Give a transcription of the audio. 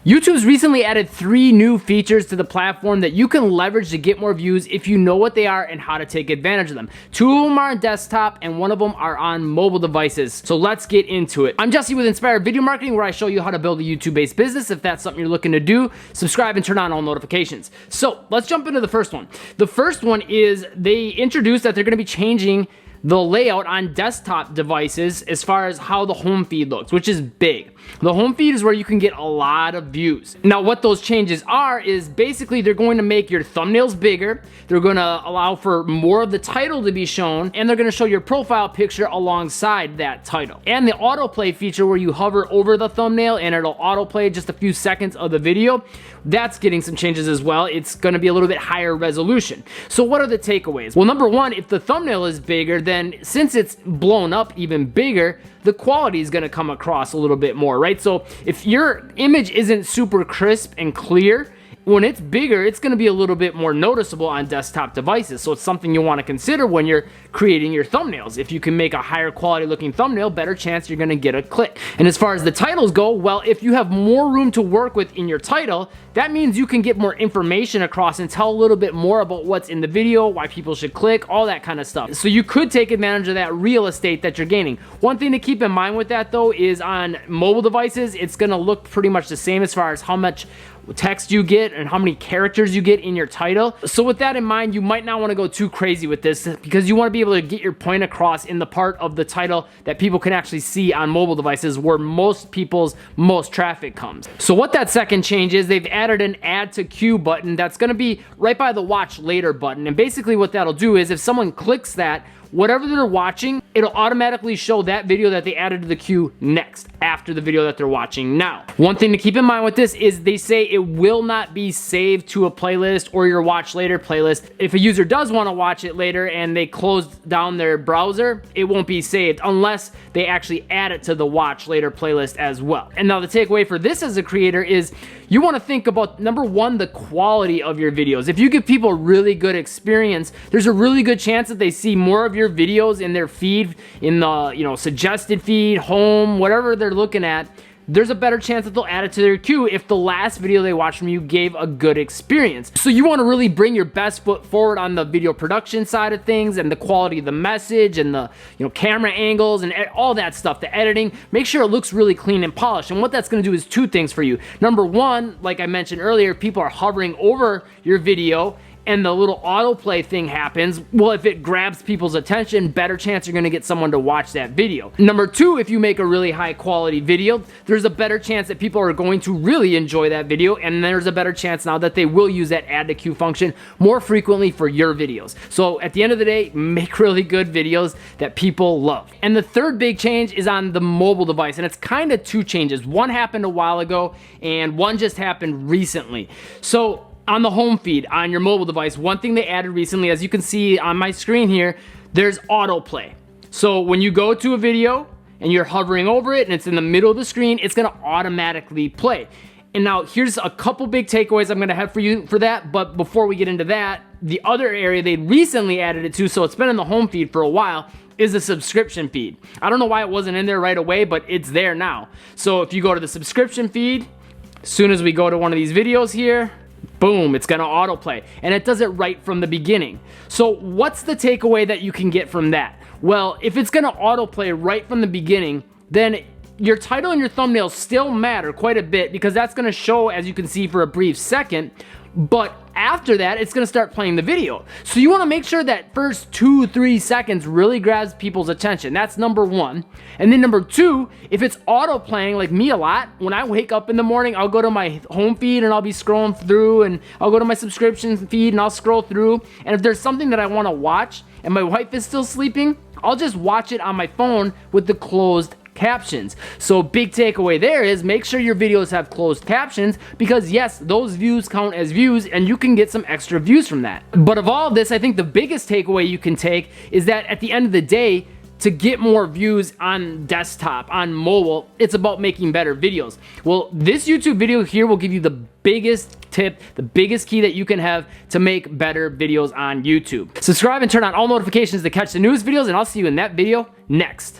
YouTube's recently added 3 new features to the platform that you can leverage to get more views if you know what they are and how to take advantage of them. 2 of them are on desktop and 1 of them are on mobile devices. So let's get into it. I'm Jesse with Inspired Video Marketing, where I show you how to build a YouTube-based business. If that's something you're looking to do, subscribe and turn on all notifications. So let's jump into the first one. The first one is they introduced that they're going to be changing the layout on desktop devices as far as how the home feed looks, which is big. The home feed is where you can get a lot of views. Now, what those changes are is basically they're going to make your thumbnails bigger, they're going to allow for more of the title to be shown, and they're going to show your profile picture alongside that title. And the autoplay feature where you hover over the thumbnail and it'll autoplay just a few seconds of the video, that's getting some changes as well. It's going to be a little bit higher resolution. So what are the takeaways? Well, number one, if the thumbnail is bigger, then since it's blown up even bigger, the quality is going to come across a little bit more, right? So if your image isn't super crisp and clear, when it's bigger, it's going to be a little bit more noticeable on desktop devices. So it's something you want to consider when you're creating your thumbnails. If you can make a higher quality looking thumbnail, better chance you're going to get a click. And as far as the titles go, well, if you have more room to work with in your title, that means you can get more information across and tell a little bit more about what's in the video, why people should click, all that kind of stuff. So you could take advantage of that real estate that you're gaining. One thing to keep in mind with that though is on mobile devices, it's going to look pretty much the same as far as how much text you get and how many characters you get in your title. So with that in mind, you might not want to go too crazy with this because you want to be able to get your point across in the part of the title that people can actually see on mobile devices where most people's most traffic comes. So what that second change is, they've added an add to queue button that's going to be right by the watch later button. And basically what that'll do is if someone clicks that, whatever they're watching, it'll automatically show that video that they added to the queue next after the video that they're watching now. One thing to keep in mind with this is they say it will not be saved to a playlist or your watch later playlist. If a user does want to watch it later and they close down their browser, it won't be saved unless they actually add it to the watch later playlist as well. And now the takeaway for this as a creator is you want to think about, number one, the quality of your videos. If you give people a really good experience, there's a really good chance that they see more of your videos in their feed, in the suggested feed, home, whatever they're looking at. There's a better chance that they'll add it to their queue if the last video they watched from you gave a good experience. So you want to really bring your best foot forward on the video production side of things and the quality of the message and the camera angles and all that stuff, the editing. Make sure it looks really clean and polished. And what that's going to do is 2 things for you. Number one, like I mentioned earlier, people are hovering over your video and the little autoplay thing happens. Well, if it grabs people's attention, better chance you're gonna get someone to watch that video. Number 2, if you make a really high quality video, there's a better chance that people are going to really enjoy that video, and there's a better chance now that they will use that add to queue function more frequently for your videos. So at the end of the day, make really good videos that people love. And the third big change is on the mobile device, and it's kind of 2 changes. One happened a while ago, and one just happened recently. So on the home feed on your mobile device, one thing they added recently, as you can see on my screen here, there's autoplay. So when you go to a video and you're hovering over it and it's in the middle of the screen, it's gonna automatically play. And now here's a couple big takeaways I'm gonna have for you for that, but before we get into that, the other area they recently added it to, so it's been in the home feed for a while, is the subscription feed. I don't know why it wasn't in there right away, but it's there now. So if you go to the subscription feed, as soon as we go to one of these videos here, boom, it's gonna autoplay, and it does it right from the beginning. So what's the takeaway that you can get from that? Well, if it's gonna autoplay right from the beginning, then your title and your thumbnail still matter quite a bit because that's gonna show, as you can see, for a brief second, but after that, it's gonna start playing the video. So you wanna make sure that first 2-3 seconds really grabs people's attention. That's number 1. And then number 2, if it's auto playing like me a lot, when I wake up in the morning, I'll go to my home feed and I'll be scrolling through, and I'll go to my subscription feed and I'll scroll through. And if there's something that I wanna watch and my wife is still sleeping, I'll just watch it on my phone with the closed captions. So big takeaway there is make sure your videos have closed captions because yes, those views count as views and you can get some extra views from that. But of all of this, I think the biggest takeaway you can take is that at the end of the day, to get more views on desktop, on mobile, it's about making better videos. Well, this YouTube video here will give you the biggest tip, the biggest key that you can have to make better videos on YouTube. Subscribe and turn on all notifications to catch the newest videos, and I'll see you in that video next.